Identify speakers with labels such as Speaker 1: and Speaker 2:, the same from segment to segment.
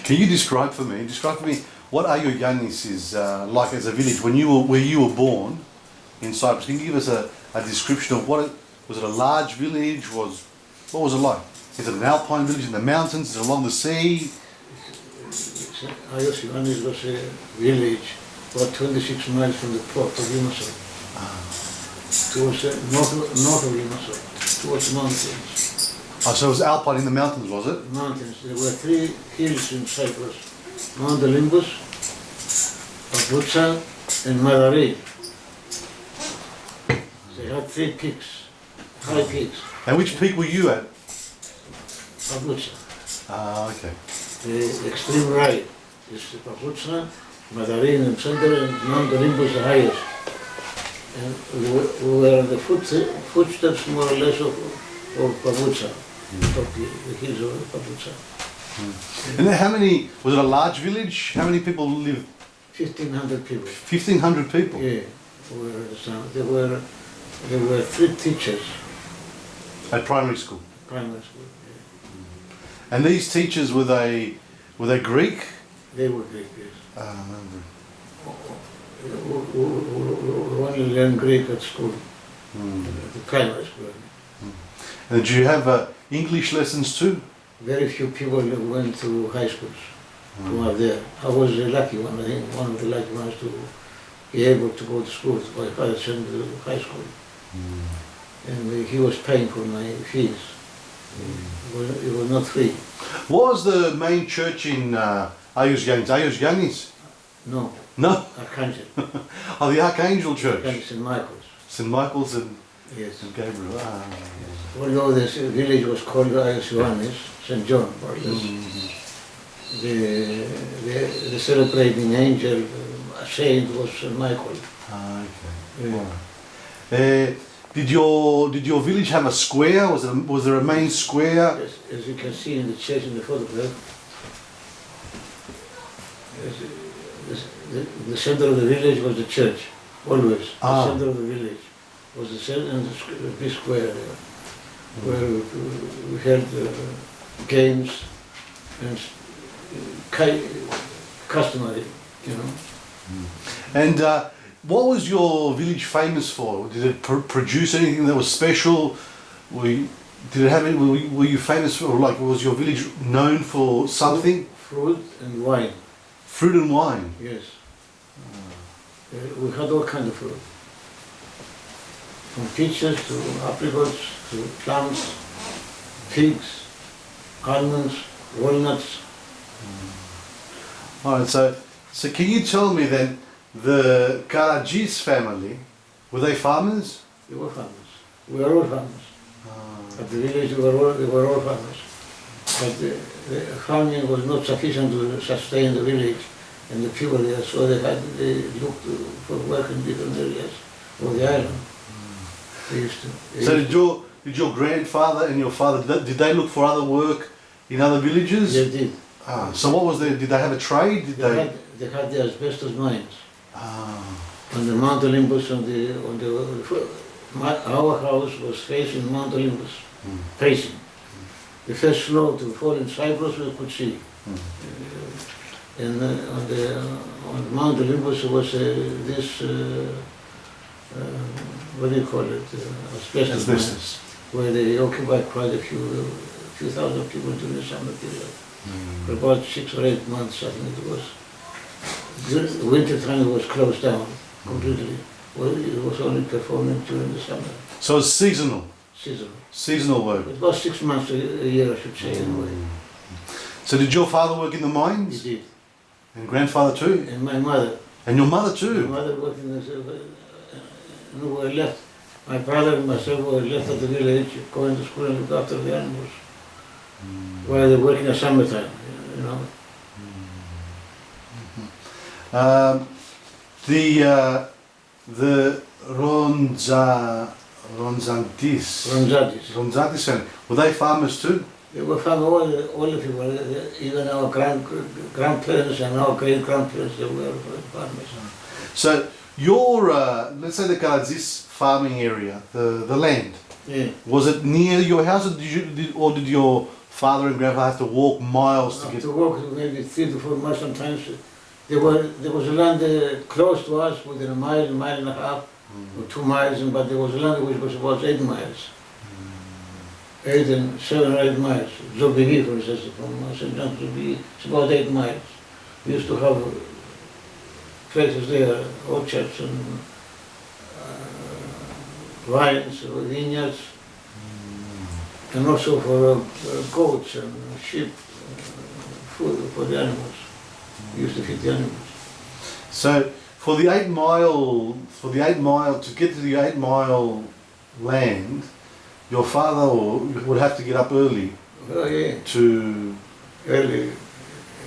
Speaker 1: Can you describe for me what Agios Ioannis is like as a village where you were born in Cyprus? Can you give us a description of was it a large village? What was it like? Is it an alpine village in the mountains? Is it along the sea?
Speaker 2: Agios Ioannis was a village about 26 miles from the port of Limassol. Towards north of Limassol, towards mountains.
Speaker 1: Oh, so it was alpine in the mountains, was it?
Speaker 2: Mountains. There were 3 hills in Cyprus: Mount Olympus, Papoutsa, and Madari. They had 3 peaks, high peaks.
Speaker 1: And which peak were you at?
Speaker 2: Papoutsa.
Speaker 1: Ah, okay.
Speaker 2: The extreme right is Papoutsa, Madari in the center, and Mount Olympus the highest. And we were on the footsteps more or less of Papoutsa, the hills of Papoutsa.
Speaker 1: And then how many, was it a large village? How many people lived?
Speaker 2: 1,500 people.
Speaker 1: 1,500 people?
Speaker 2: Yeah, there were 3 teachers.
Speaker 1: At primary school?
Speaker 2: Primary school, yeah.
Speaker 1: And these teachers, were they Greek?
Speaker 2: They were Greek, yes. We only learned Greek at school, at the primary school.
Speaker 1: And did you have English lessons too?
Speaker 2: Very few people went to high schools from up there. I was the lucky one, I think, one of the lucky ones to be able to go to school. My father sent me to high school. And he was paying for my fees. It was not free.
Speaker 1: What was the main church in Agios Ioannis? Agios Ioannis?
Speaker 2: No.
Speaker 1: No?
Speaker 2: Archangel.
Speaker 1: Oh, the Archangel Church?
Speaker 2: St. Michael's.
Speaker 1: St. Michael's and
Speaker 2: Yes.
Speaker 1: Gabriel. Ah, yes.
Speaker 2: Although this village was called Agios Ioannis, St. John, more or less, the celebrating angel, saint was St. Michael.
Speaker 1: Ah, okay.
Speaker 2: Yeah.
Speaker 1: All right. Did your village have a square? Was there a main square?
Speaker 2: As you can see in the church in the photograph, the center of the village was the church, always. The center of the village was the center, and the big square there, where we held games and customary, you know.
Speaker 1: And what was your village famous for? Did it produce anything that was special? Were you famous for, like, was your village known for something?
Speaker 2: Fruit and wine.
Speaker 1: Fruit and wine?
Speaker 2: Yes. We had all kinds of fruit. From peaches to apricots to plums, figs, almonds, walnuts.
Speaker 1: All right, so can you tell me then, the Karadjis family, were they farmers?
Speaker 2: They were farmers. We were all farmers. At the village, they were all farmers. But the farming was not sufficient to sustain the village and the people there, so they looked for work in different areas of the island. They used to.
Speaker 1: So did your grandfather and your father, did they look for other work in other villages?
Speaker 2: They did.
Speaker 1: So what was did they have a trade?
Speaker 2: They had the asbestos mines. On the Mount Olympus, our house was facing Mount Olympus, facing. The first floor to fall in Cyprus we could see. And on Mount Olympus was this, what do you call it, asbestos mines, where they occupied quite a few thousand people during the summer period. For about 6 or 8 months, I think it was. The winter time it was closed down completely. Well, it was only performing during the summer.
Speaker 1: So it's seasonal?
Speaker 2: Seasonal.
Speaker 1: Seasonal work?
Speaker 2: About 6 months a year, I should say, anyway.
Speaker 1: So did your father work in the mines?
Speaker 2: He did.
Speaker 1: And grandfather too?
Speaker 2: And my mother.
Speaker 1: And your mother too?
Speaker 2: My mother worked in the... we were left. My brother and myself were left at the village, going to school and look after the animals. While they work in the summertime, you know.
Speaker 1: The Ronzantis family, were they farmers too?
Speaker 2: They were farmers, all the people, even our grandparents and our great-grandparents, they were farmers.
Speaker 1: So your, let's say the Karadjis farming area, the land,
Speaker 2: Yeah.
Speaker 1: was it near your house, or did your father and grandfather had to walk miles to get...
Speaker 2: To walk maybe 3 to 4 miles sometimes. There was a land close to us, within a mile and a half, or 2 miles, but there was a land which was about 8 miles. 8 and 7 or 8 miles. Zobigi, for instance, from St. John's Zobigi, it's about 8 miles. We used to have places there, orchards and vines, vineyards, and also for goats and sheep, food for the animals. We used to feed the animals.
Speaker 1: So for the 8 mile, to get to the 8 mile land, your father would have to get up early to...
Speaker 2: Early,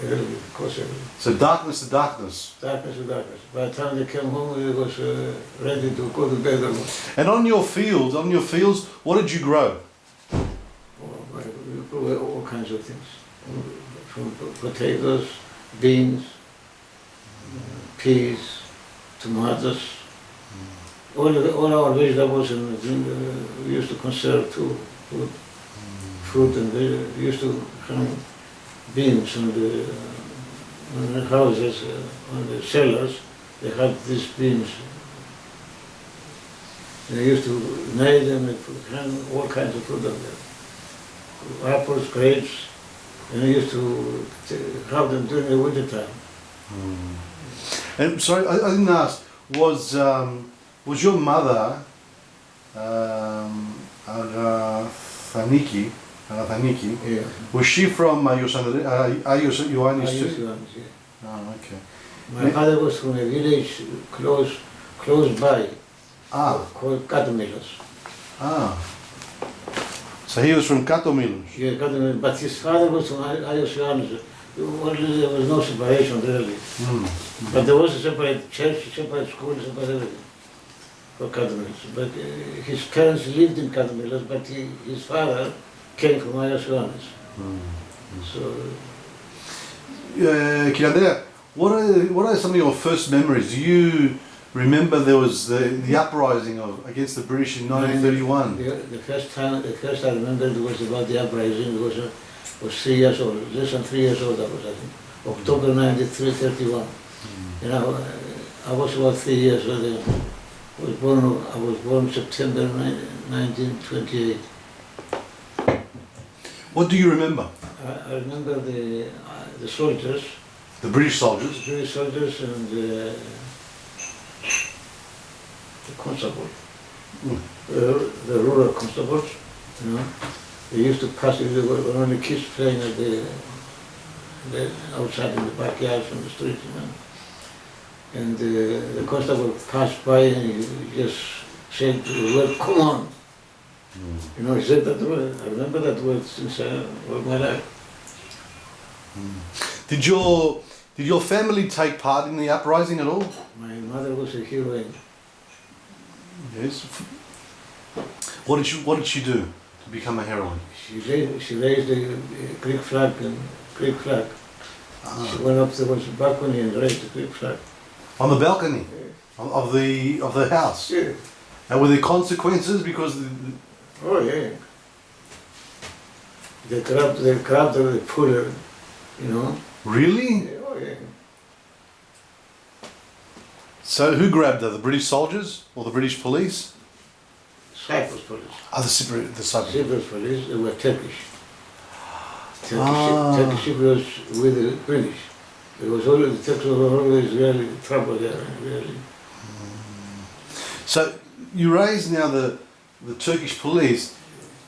Speaker 2: of course early.
Speaker 1: So darkness to darkness.
Speaker 2: Darkness to darkness. By the time they came home, it was ready to go to bed almost.
Speaker 1: And on your fields, what did you grow?
Speaker 2: We grew all kinds of things. From potatoes, beans, peas, tomatoes, all our vegetables, and we used to conserve too, fruit, and we used to hang beams on the houses, on the cellars. They had these beams. They used to nail them and hang all kinds of fruit on them. Apples, grapes, and we used to have them during the winter time.
Speaker 1: And sorry, I didn't ask. Was your mother Agathaniki?
Speaker 2: Yeah.
Speaker 1: Was she from Agios Ioannis
Speaker 2: Agios
Speaker 1: too?
Speaker 2: Ioannis, yeah.
Speaker 1: Oh, okay.
Speaker 2: My father was from a village close by, called Katomilos.
Speaker 1: Ah. So he was from Katomilos.
Speaker 2: Yeah, Katomilos, but his father was from Agios Ioannis. There was no separation really. But there was a separate church, separate school, separate everything for Katomilos. But his parents lived in Katomilos, but his father came from Agios Ioannis. So,
Speaker 1: Kira Andrea, what are some of your first memories? Do you remember there was the uprising against the British in 1931?
Speaker 2: The first I remembered was about the uprising. I was 3 years old, less than 3 years old I was, I think. October 1931. And I was about 3 years old. I was born September 1928.
Speaker 1: What do you remember?
Speaker 2: I remember the soldiers.
Speaker 1: The British soldiers?
Speaker 2: The British soldiers and the constable. The rural constables, you know. They used to pass, there were only kids playing at outside in the backyards on the streets, you know. And the constable passed by and he just said to the word, "Come on." You know, he said that word. I remember that word since all my life.
Speaker 1: Did your family take part in the uprising at all?
Speaker 2: My mother was a heroine.
Speaker 1: Yes. What did she do to become a heroine?
Speaker 2: She raised the Greek flag. She went up to the balcony and raised the Greek flag.
Speaker 1: On the balcony of the house.
Speaker 2: Yeah.
Speaker 1: And were there consequences because?
Speaker 2: Oh yeah. They grabbed her, they pulled her, you know.
Speaker 1: Really?
Speaker 2: Yeah, oh yeah.
Speaker 1: So who grabbed her? The British soldiers or the British police?
Speaker 2: Cyprus police.
Speaker 1: The Cypriot.
Speaker 2: Cyprus police, they were Turkish. Turkish Cypriots with the British. The Turks were always really trouble there, really.
Speaker 1: So you raised now the Turkish police.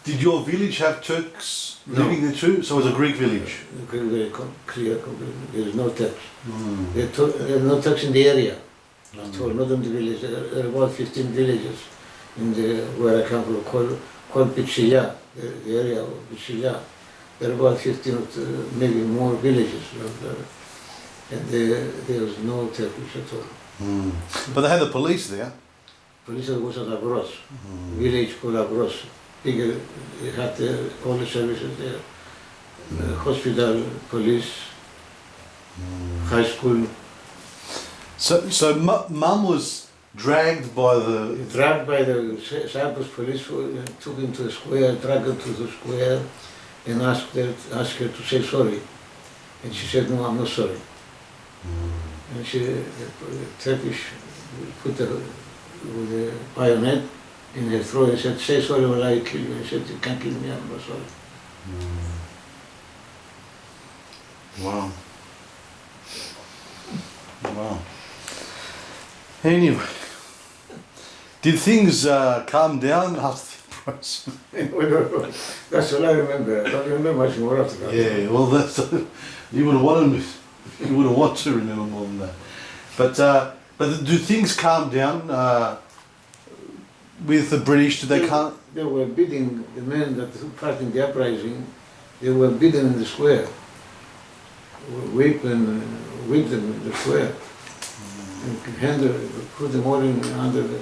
Speaker 1: Did your village have Turks living there too? So it was a Greek village?
Speaker 2: Very clear, there is no Turks. There are no Turks in the area. At all, not in the village. There are about 15 villages where I come from, called Pitsilia, the area of Pitsilia. There are about 15 maybe more villages. And there was no Turkish at all.
Speaker 1: But they had the police there?
Speaker 2: Police was at Agros, village called Agros. Bigger, they had all the services there. Hospital, police, high school.
Speaker 1: So Mum was dragged by the
Speaker 2: Cyprus police, took him to the square, dragged him to the square, and asked her to say sorry. And she said, no, I'm not sorry. And the Turkish put her with a bayonet in her throat and said, say sorry or I kill you. And she said, you can't kill me, I'm not sorry.
Speaker 1: Wow. Wow. Anyway, did things calm down after the Uprising?
Speaker 2: That's all I remember. I don't remember much more after that.
Speaker 1: Yeah, well, that's you would have wanted to remember more than that. But do things calm down with the British? Do they calm?
Speaker 2: They were beating the men that took part in the uprising. They were beaten in the square, whip them in the square, and put them all under the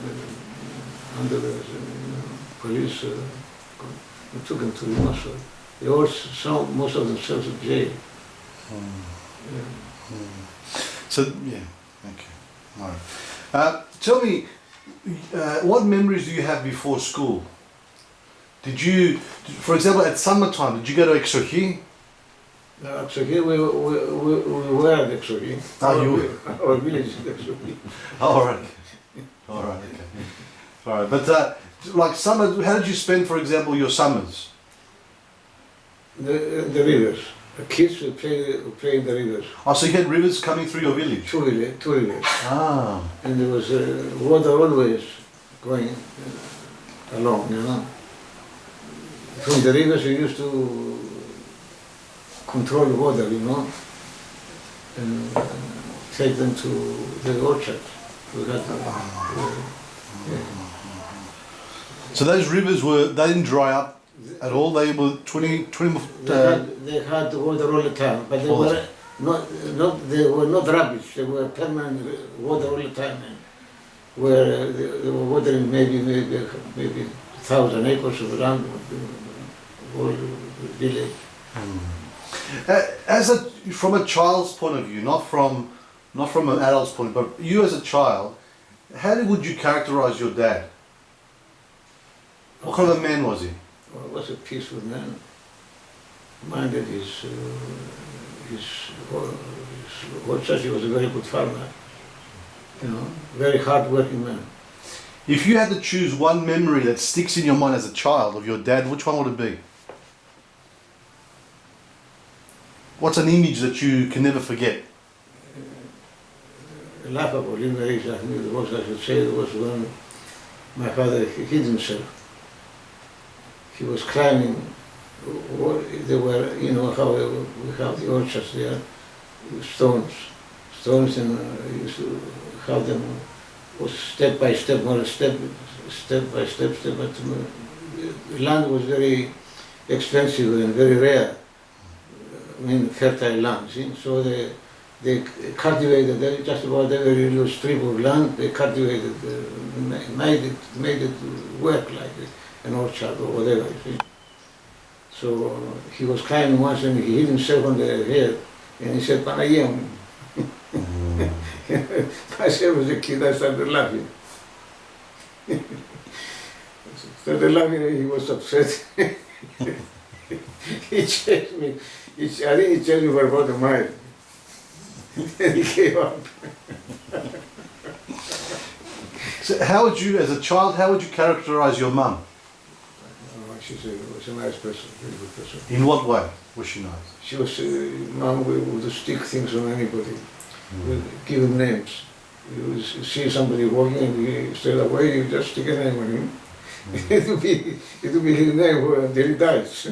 Speaker 2: police. And took them to Limassol. They all saw most of themselves in jail.
Speaker 1: So yeah, okay, all right. Tell me, what memories do you have before school? Did you, for example, at summertime, did you go to Exochi?
Speaker 2: Exochi, we were at Exochi. Our village is Exochi.
Speaker 1: All right, all right, okay, all right. But like summer, how did you spend, for example, your summers?
Speaker 2: The rivers. The kids would play in the rivers.
Speaker 1: Oh, so you had rivers coming through your village?
Speaker 2: Two rivers.
Speaker 1: Ah.
Speaker 2: And there was water always going along, you know. From the rivers we used to control the water, you know, and take them to the orchards. We had
Speaker 1: So those rivers they didn't dry up at all? They were 20
Speaker 2: they had water all the time, but they were not rubbish. They were permanent water all the time, and where they were watering maybe 1,000 acres of land, whole village.
Speaker 1: From a child's point of view, not from an adult's point, but you as a child, how would you characterize your dad? What kind of a man was he?
Speaker 2: Well, he was a peaceful man. Minded his orchards. He was a very good farmer. You know, very hard-working man.
Speaker 1: If you had to choose one memory that sticks in your mind as a child of your dad, which one would it be? What's an image that you can never forget?
Speaker 2: Laughable image, I think it was, I should say, it was when my father hid himself. He was climbing, they were, you know, how we have the orchards there, stones, and he used to have them step by step, more step by step. But the land was very expensive and very rare. I mean, fertile land. See? So they cultivated just about every little strip of land. They cultivated, made it work like an orchard or whatever. You see? So he was climbing once and he hit himself on the head, and he said, "Panagia." Myself as a kid, I started laughing. Started laughing, and he was upset. He chased me. I think he chased me for about a mile. And he gave up.
Speaker 1: So how would you, as a child, how would you characterize your mum?
Speaker 2: She was a nice person, very good person.
Speaker 1: In what way was she nice?
Speaker 2: She was, mom would stick things on anybody, would give him names. You would see somebody walking and he stayed away, you just stick a name on him. It would be his name until he dies.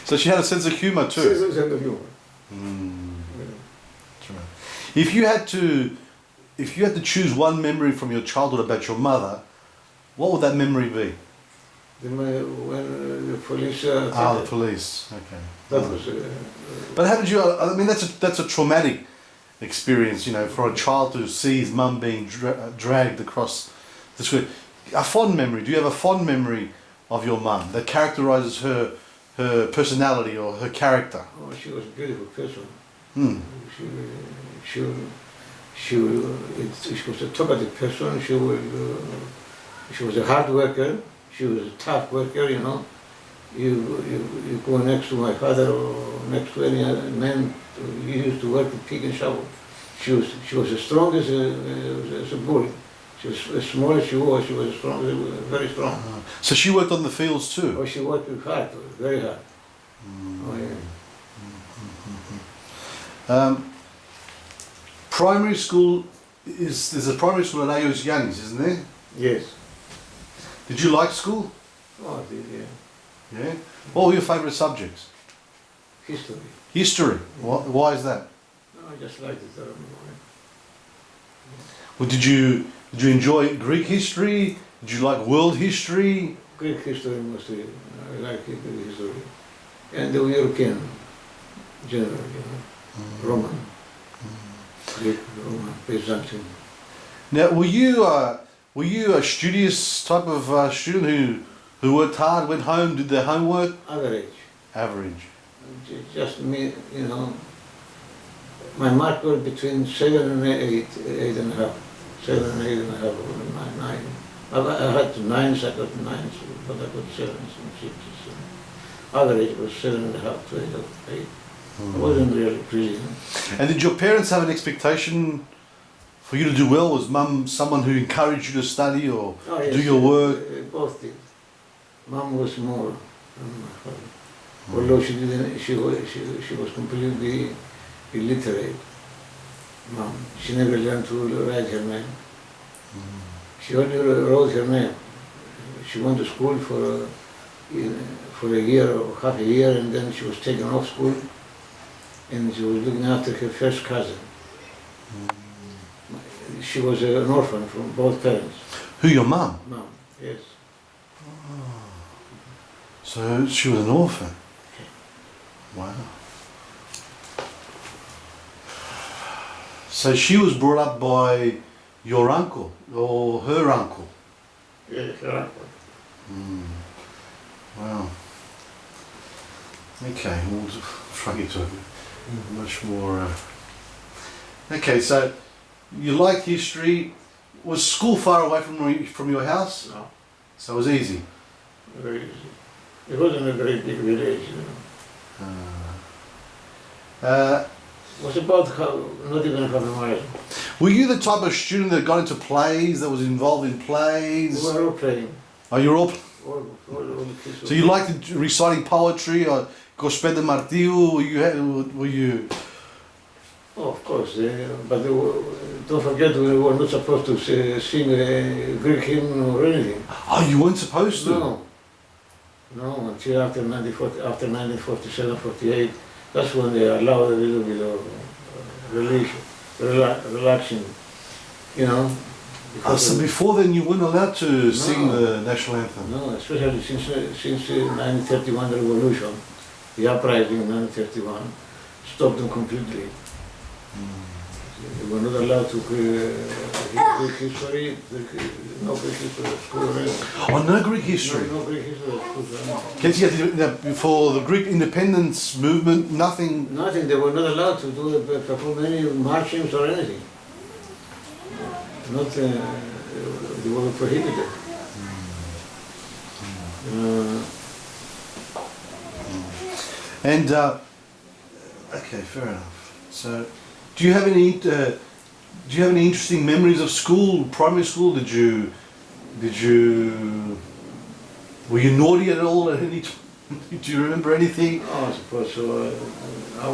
Speaker 1: So she had a sense of humor too?
Speaker 2: She has a sense of humor.
Speaker 1: That's right. If you had to choose one memory from your childhood about your mother, what would that memory be?
Speaker 2: When the police...
Speaker 1: the police, okay.
Speaker 2: That was...
Speaker 1: But how did you, I mean that's a traumatic experience, you know, for a child to see his mum being dragged across the street. A fond memory, do you have a fond memory of your mum that characterises her personality or her character?
Speaker 2: Oh, she was a beautiful person. She was a talkative person. She was a hard worker. She was a tough worker, you know. you go next to my father or next to any other man, he used to work with pick and shovel. She was as strong as a bull. She was as small as she was strong, very strong.
Speaker 1: So she worked on the fields too?
Speaker 2: Oh, she worked hard, very hard. Oh, yeah.
Speaker 1: Primary school, there's a primary school at Agios Ioannis, isn't there?
Speaker 2: Yes.
Speaker 1: Did you like school?
Speaker 2: Oh, I did, yeah.
Speaker 1: Yeah? What were your favourite subjects?
Speaker 2: History.
Speaker 1: History? Why is that?
Speaker 2: No, I just liked it. I don't know why.
Speaker 1: Well, did you enjoy Greek history? Did you like world history?
Speaker 2: Greek history mostly. I like Greek history. And the European, generally, Roman. Greek, Roman, Byzantine.
Speaker 1: Now, were you a studious type of student who worked hard, went home, did their homework?
Speaker 2: Average.
Speaker 1: Average.
Speaker 2: Just me, my mark was between 7 and 8, 8.5. 7 and 8.5, or 9. I had 9s, I got 9s, but I got 7s and 6s. Average was 7.5 to 8. I wasn't really pretty.
Speaker 1: And did your parents have an expectation for you to do well? Was mum someone who encouraged you to study or
Speaker 2: Yes,
Speaker 1: do your work?
Speaker 2: Both did. Mum was more than my father. Although she didn't, she was completely illiterate. Mum, she never learned to write her name. She only wrote her name. She went to school for a year or half a year, and then she was taken off school, and she was looking after her first cousin. She was an orphan from both parents.
Speaker 1: Who, your mum?
Speaker 2: Mum, yes.
Speaker 1: So she was an orphan? Wow. So she was brought up by your uncle or her uncle?
Speaker 2: Yes, her uncle.
Speaker 1: Wow. Okay, we'll try to get to much more. Okay, so you liked history. Was school far away from your house?
Speaker 2: No.
Speaker 1: So it was easy.
Speaker 2: Very easy. It wasn't a very big village, It was about not even half a mile.
Speaker 1: Were you the type of student that got into plays, that was involved in plays?
Speaker 2: We were all playing.
Speaker 1: Oh, you're all...
Speaker 2: All kids.
Speaker 1: So you liked reciting poetry or Gospel Martiu? Were you...
Speaker 2: Oh, of course, but don't forget we were not supposed to sing a Greek hymn or anything.
Speaker 1: Oh, you weren't supposed to?
Speaker 2: No. No, until after 1947, 48, that's when they allowed a little bit of relaxing,
Speaker 1: So before then you weren't allowed to sing the national anthem?
Speaker 2: No, especially since 1931 revolution, the uprising in 1931 stopped them completely. They were not allowed to Greek history, no Greek history at school.
Speaker 1: Oh, no Greek history?
Speaker 2: No Greek history at school.
Speaker 1: For the Greek independence movement, nothing?
Speaker 2: Nothing, they were not allowed to perform any marchings or anything. Not, they were prohibited.
Speaker 1: And, okay, fair enough. So, do you have any interesting memories of school, primary school? Were you naughty at all at any time? Do you remember anything?
Speaker 2: Oh, I suppose so. I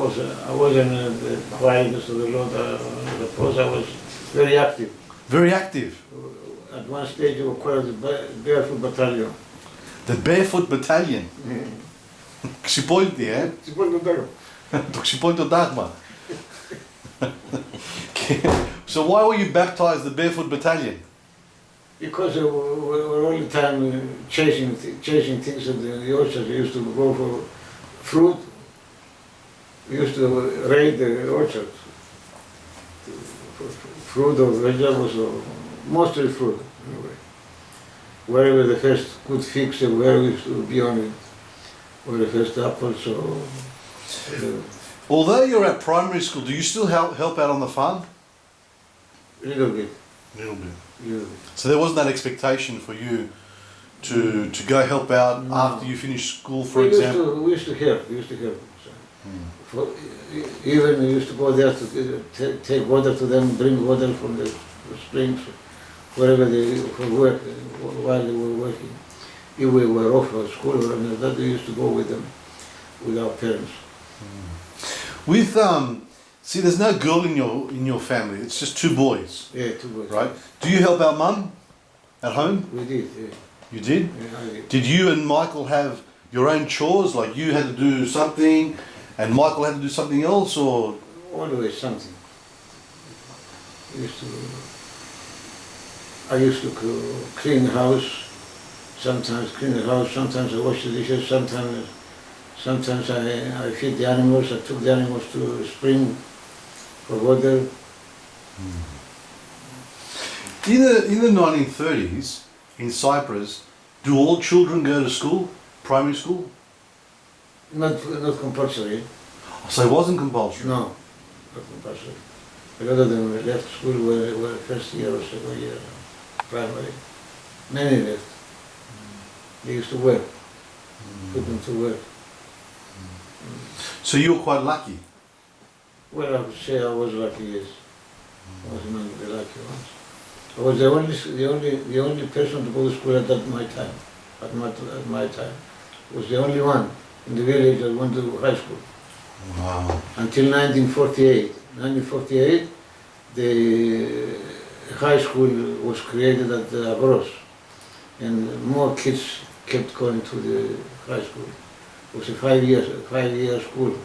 Speaker 2: wasn't the quietest of the lot. I suppose I was very active.
Speaker 1: Very active?
Speaker 2: At one stage we were called the Barefoot Battalion.
Speaker 1: The Barefoot Battalion? Ξυπόλυτη, Το ξυπόλυτο τάγμα. So why were you baptized the Barefoot Battalion?
Speaker 2: Because we were all the time chasing things at the orchards. We used to go for fruit. We used to raid the orchards. Fruit or vegetables, or mostly fruit, anyway. Wherever the first good figs were, we used to be on it. Or the first apples, or...
Speaker 1: Although you're at primary school, do you still help out on the farm?
Speaker 2: A little bit.
Speaker 1: Little bit.
Speaker 2: Little bit.
Speaker 1: So there wasn't that expectation for you to go help out after you finish school, for
Speaker 2: we
Speaker 1: example?
Speaker 2: We used to help. So, even we used to go there to take water to them, bring water from the springs, wherever they work, while they were working. If we were off for school or anything like that, we used to go with them, with our parents.
Speaker 1: With see, there's no girl in your family. It's just two boys.
Speaker 2: Yeah, 2 boys.
Speaker 1: Right? Do you help out mum at home?
Speaker 2: We did. Yeah.
Speaker 1: You did?
Speaker 2: Yeah, I did.
Speaker 1: Did you and Michael have your own chores? Like you had to do something, and Michael had to do something else, or?
Speaker 2: Always something. I used to clean the house. Sometimes clean the house. Sometimes I wash the dishes. Sometimes I feed the animals. I took the animals to the spring for water.
Speaker 1: In the 1930s in Cyprus, do all children go to school, primary school?
Speaker 2: Not compulsory.
Speaker 1: So it wasn't compulsory.
Speaker 2: No, not compulsory. A lot of them left school were first year or second year, primary. Many left. They used to work. Put them to work.
Speaker 1: So you were quite lucky.
Speaker 2: Well, I would say I was lucky, yes. I was among the lucky ones. I was the only person to go to school at my time. At my time, I was the only one in the village that went to high school.
Speaker 1: Wow.
Speaker 2: Until 1948. 1948, the high school was created at Agios, and more kids kept going to the high school. It was a 5-year school,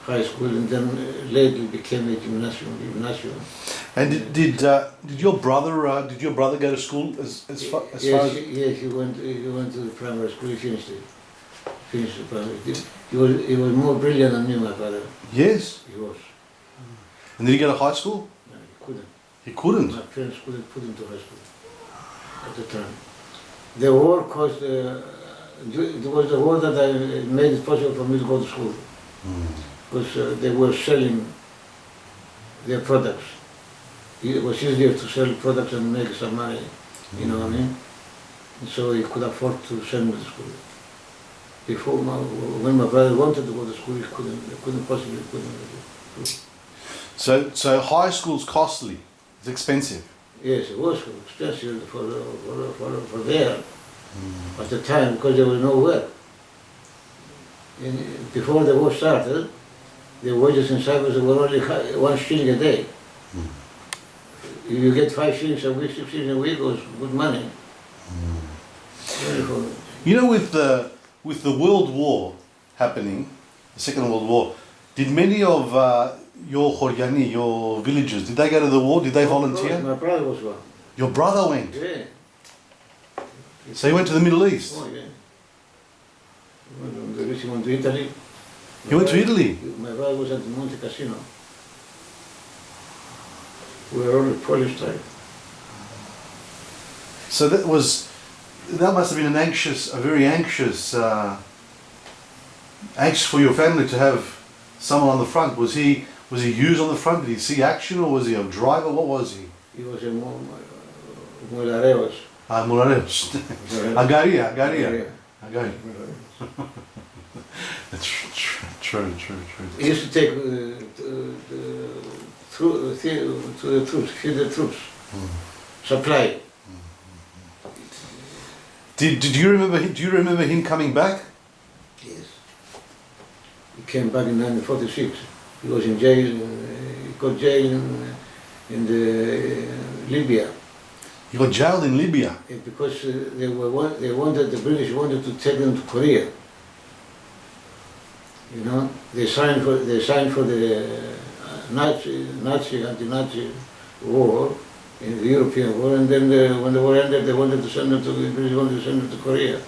Speaker 2: high school, and then later it became a gymnasium.
Speaker 1: And did your brother go to school as far as?
Speaker 2: Yes, he went to the primary school. He finished it. Finished the primary. He was more brilliant than me, my father.
Speaker 1: Yes.
Speaker 2: He was.
Speaker 1: And did he go to high school?
Speaker 2: No, he couldn't.
Speaker 1: He couldn't.
Speaker 2: My parents couldn't put him to high school at the time. The war caused. It was the war that made it possible for me to go to school, because they were selling their products. It was easier to sell products and make some money, you know what I mean? And so he could afford to send me to school. Before, when my brother wanted to go to school, he couldn't possibly put him to school.
Speaker 1: So high school's costly. It's expensive.
Speaker 2: Yes, it was expensive for there at the time, because there was no work. And before the war started, the wages in Cyprus were only 1 shilling a day. If you get 5 shillings a week, 6 shillings a week, it was good money.
Speaker 1: You know, with the World War happening, the Second World War, did many of your Khoryani, your villagers, did they go to the war? Did they volunteer?
Speaker 2: My brother was one.
Speaker 1: Your brother went?
Speaker 2: Yeah.
Speaker 1: So he went to the Middle East?
Speaker 2: Oh, yeah. He went to Italy.
Speaker 1: He went to Italy?
Speaker 2: My brother was at the Monte Cassino. We were all Polish type.
Speaker 1: So that must have been a very anxious for your family to have someone on the front. Was he used on the front? Did he see action, or was he a driver? What was he?
Speaker 2: He was a Mulareos.
Speaker 1: Mulareos. Agaria. That's true.
Speaker 2: He used to take to the troops, feed the troops, supply.
Speaker 1: Did you remember? Do you remember him coming back?
Speaker 2: Yes. He came back in 1946. He was in jail. He got jail in Libya.
Speaker 1: He got jailed in Libya
Speaker 2: because the British wanted to take them to Korea. You know, they signed for the anti-Nazi war, in the European war, and then when the war ended, they wanted to send them the British wanted to send them to Korea.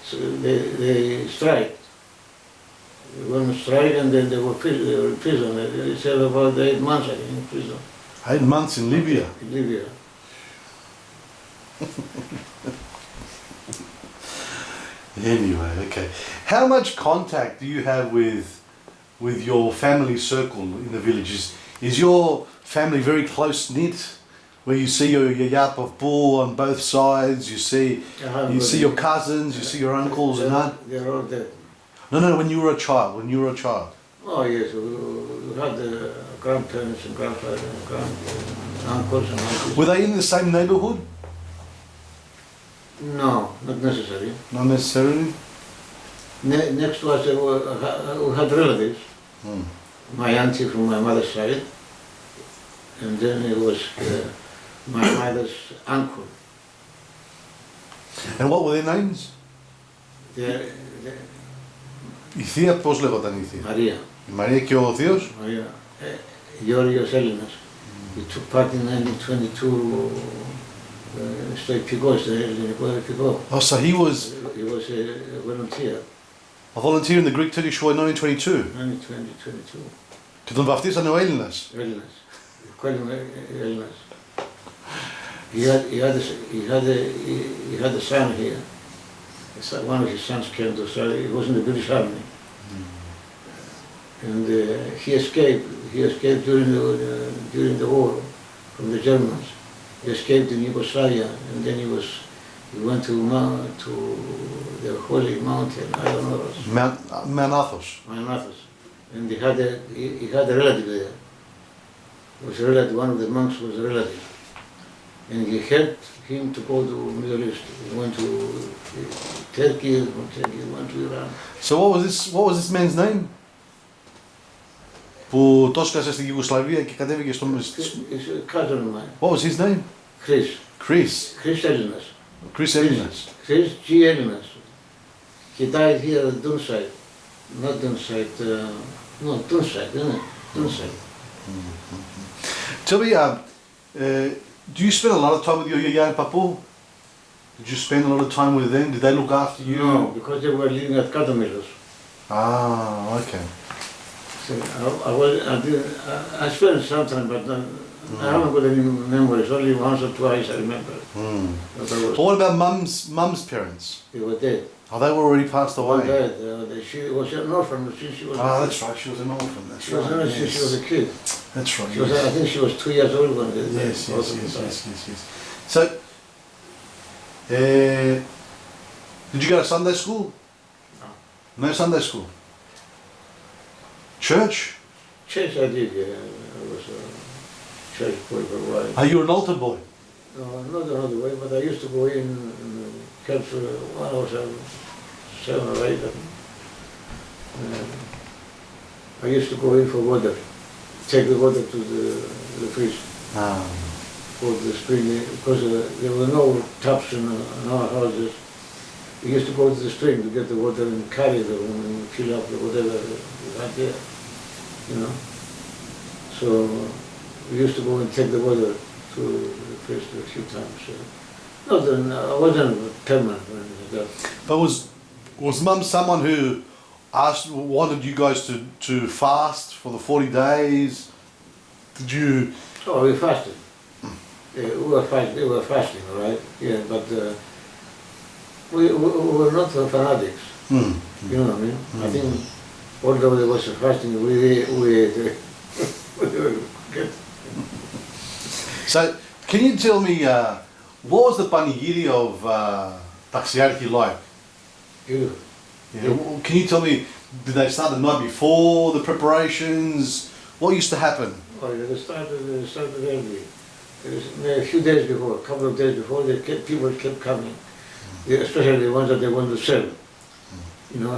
Speaker 2: So they striked. They went on strike, and then they were in prison. They said about 8 months, I think, in prison.
Speaker 1: 8 months in Libya?
Speaker 2: In Libya.
Speaker 1: Anyway, okay. How much contact do you have with your family circle in the villages? Is your family very close knit, where you see your yap of bull on both sides, you see your cousins, you see your uncles and that?
Speaker 2: They're all dead.
Speaker 1: No, when you were a child,
Speaker 2: Oh yes, we had grandparents and grandfathers and uncles and aunties.
Speaker 1: Were they in the same neighbourhood?
Speaker 2: No, not necessarily.
Speaker 1: Not necessarily?
Speaker 2: Next to us we had relatives. My auntie from my mother's side, and then it was my mother's uncle.
Speaker 1: And what were their names? Η θεία πώς λεγόταν η θεία?
Speaker 2: Maria.
Speaker 1: Η Μαρία και ο θείος?
Speaker 2: Maria. Agios Ioannis. He took part in 1922 στο υπηκό, στο ελληνικό υπηκό.
Speaker 1: Oh, so he was
Speaker 2: a volunteer.
Speaker 1: a volunteer in the Greek Turkish War in 1922.
Speaker 2: 1922.
Speaker 1: Και τον βαφτίσανε ο Έλληνας.
Speaker 2: Έλληνας. Έλληνας. He had a son here. One of his sons came to Australia. He was in the British Army. And he escaped. He escaped during the war from the Germans. He escaped in Yugoslavia, and then he went to the holy mountain. I don't know.
Speaker 1: Mount Athos.
Speaker 2: Mount Athos. And he had a relative there. It was a relative. One of the monks was a relative. And he helped him to go to Middle East. He went to Turkey, he went to Iran.
Speaker 1: So what was this man's name? Που το σκάσε στην Ιουγκοσλαβία και κατέβηκε στο...
Speaker 2: It's a cousin of mine.
Speaker 1: What was his name?
Speaker 2: Chris.
Speaker 1: Chris
Speaker 2: Έλληνας.
Speaker 1: Chris Έλληνας.
Speaker 2: Chris G. Έλληνας. He died here at Dunside. Not Dunside, no, Dunside, isn't it? Dunside.
Speaker 1: Tell me, do you spend a lot of time with your yaya and papu? Did you spend a lot of time with them? Did they look after you?
Speaker 2: No, because they were living at Katamilos.
Speaker 1: Ah, okay.
Speaker 2: So I spent some time, but I haven't got any memories. Only once or twice I remember.
Speaker 1: But what about mum's parents?
Speaker 2: They were dead.
Speaker 1: Oh, they were already passed away.
Speaker 2: She was an orphan since she was.
Speaker 1: Ah, that's right. She was an orphan. That's
Speaker 2: She was an orphan since she was a kid.
Speaker 1: That's right.
Speaker 2: She was, I think she was 2 years old when they
Speaker 1: Yes. So, did you go to Sunday school? No Sunday school. Church?
Speaker 2: Church I did, yeah. I was a church boy for a while.
Speaker 1: Are you an altar boy?
Speaker 2: No, not another way, but I used to go in and help when I was 7 or 8. I used to go in for water, take the water to the priest for the spring, because there were no taps in our houses. We used to go to the spring to get the water and carry them and fill up whatever we had there, you know. So we used to go and take the water to the priest a few times. I wasn't permanent or anything like that.
Speaker 1: But was Mum someone who wanted you guys to fast for the 40 days? Did you?
Speaker 2: Oh, we fasted. We were fasting, all right? Yeah, but we were not fanatics. You know what I mean? I think although there was a fasting, we ate. Good.
Speaker 1: So, can you tell me what was the panigiri of Taxiarchy like?
Speaker 2: Beautiful.
Speaker 1: Yeah. Can you tell me, did they start the night before the preparations? What used to happen?
Speaker 2: Oh, they started early. A few days before, a couple of days before, people kept coming, especially the ones that they want to sell. You know.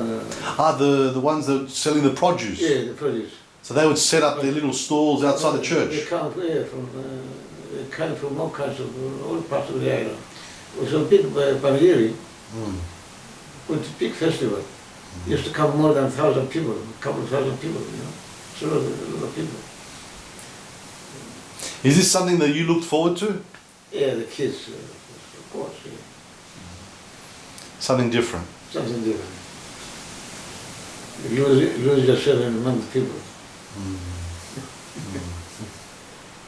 Speaker 1: The ones that were selling the produce.
Speaker 2: Yeah, the produce.
Speaker 1: So they would set up their little stalls outside the church.
Speaker 2: They came from all kinds of all parts of the island. It was a big panegyri. It was a big festival. It used to come more than 1,000 people, a couple of thousand people, you know. So a lot of people.
Speaker 1: Is this something that you looked forward to?
Speaker 2: Yeah, the kids, of course. Yeah.
Speaker 1: Something different.
Speaker 2: Something different. You lose yourself among the people.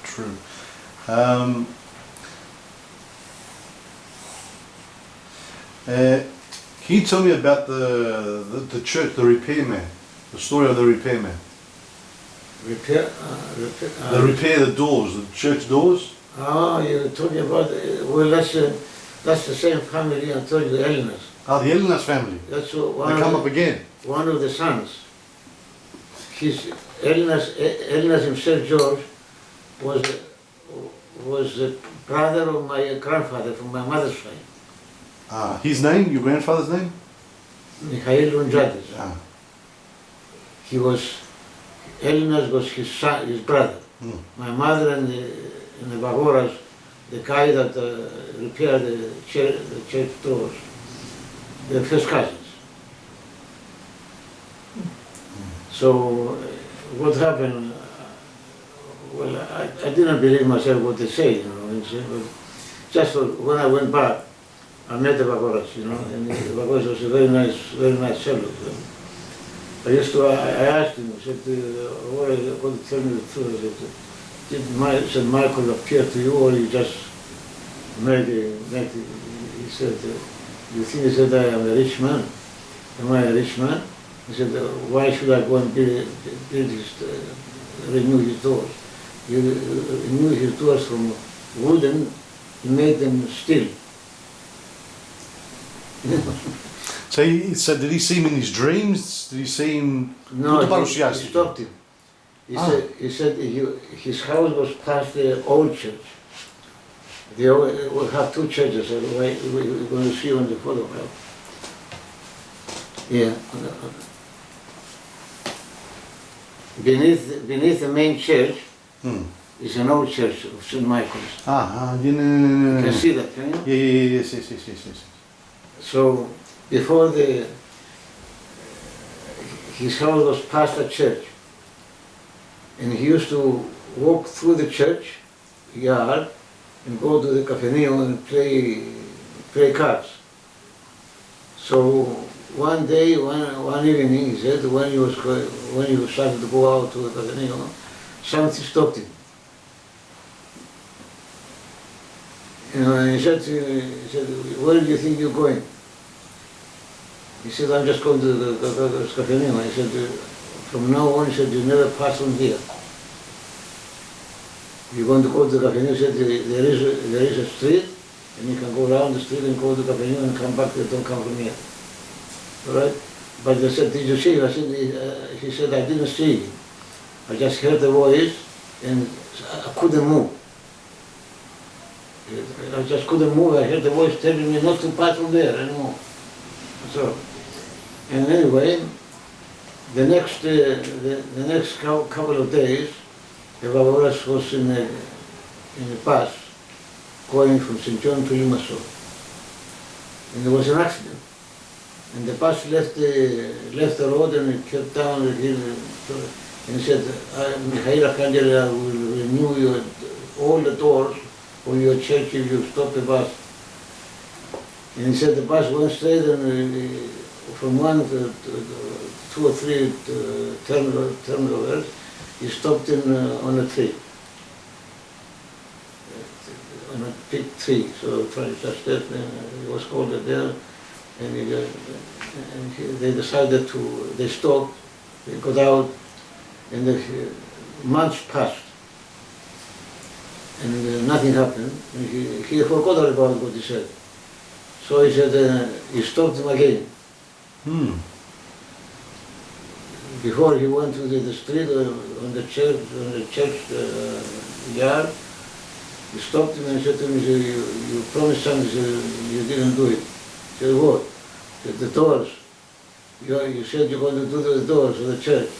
Speaker 1: True. Can you tell me about the church, the repairman, the story of the repairman?
Speaker 2: Repair
Speaker 1: The repair the doors, the church doors?
Speaker 2: Oh, you're talking about, well, that's the same family I told you, the Ioannis.
Speaker 1: Ah, the Ioannis family.
Speaker 2: That's
Speaker 1: They
Speaker 2: one
Speaker 1: come
Speaker 2: of
Speaker 1: up again.
Speaker 2: one of the sons. Ioannis himself, George, was the brother of my grandfather from my mother's side,
Speaker 1: Ah, his name, your grandfather's name?
Speaker 2: Michalis Karadjis.
Speaker 1: Ah.
Speaker 2: Ioannis was his son, his brother.
Speaker 1: Hmm.
Speaker 2: My mother and the Bagoras, the guy that repaired the church doors, they're first cousins. So what happened? Well, I didn't believe myself what they say, you know. But just when I went back, I met the Bagoras, you know, and the Bagoras was a very nice fellow. I asked him, I said, what to tell me the truth? I said, Michael appear to you, or you just made it? He said, you think he said I am a rich man? Am I a rich man? He said, why should I go and renew his doors? He renewed his doors from wooden, he made them steel.
Speaker 1: So did he see him in his dreams? Did he see him?
Speaker 2: No, he stopped him. He said his house was past the old church. We have two churches, we're going to see on the photograph. Yeah. Beneath the main church is an old church of St. Michalis.
Speaker 1: Yeah, no.
Speaker 2: You can see that, can you?
Speaker 1: Yeah, yes.
Speaker 2: So before his house was past a church, and he used to walk through the church yard and go to the cafeneo and play cards. So one day, one evening, he said, when he started to go out to the cafeneo, something stopped him. You know, and he said, where do you think you're going? He said, I'm just going to the cafeneo. He said, from now on, he said, you never pass from here. You're going to go to the cafeneo. He said, there is a street, and you can go around the street and go to the cafeneo and come back. Don't come from here. All right? But they said, did you see him? He said, I didn't see him. I just heard the voice, and I couldn't move. I just couldn't move. I heard the voice telling me not to pass from there anymore. So, and anyway, the next couple of days, the Bagoras was in a bus going from St. John to Limassol, and there was an accident. And the bus left the road and it kept down the hill, and he said, Michalis Karadjis will renew all the doors of your church if you stop the bus. And he said the bus went straight, and from one to two or three turnovers, he stopped on a tree, on a big tree. So just that, he was called there, and they decided they stopped, they got out, and the months passed, and nothing happened. And he forgot about what he said. So he said, he stopped him again. Before he went to the street on the church yard, he stopped him and said to him, you promised something, you didn't do it. He said, what? He said, the doors. You said you're going to do the doors of the church.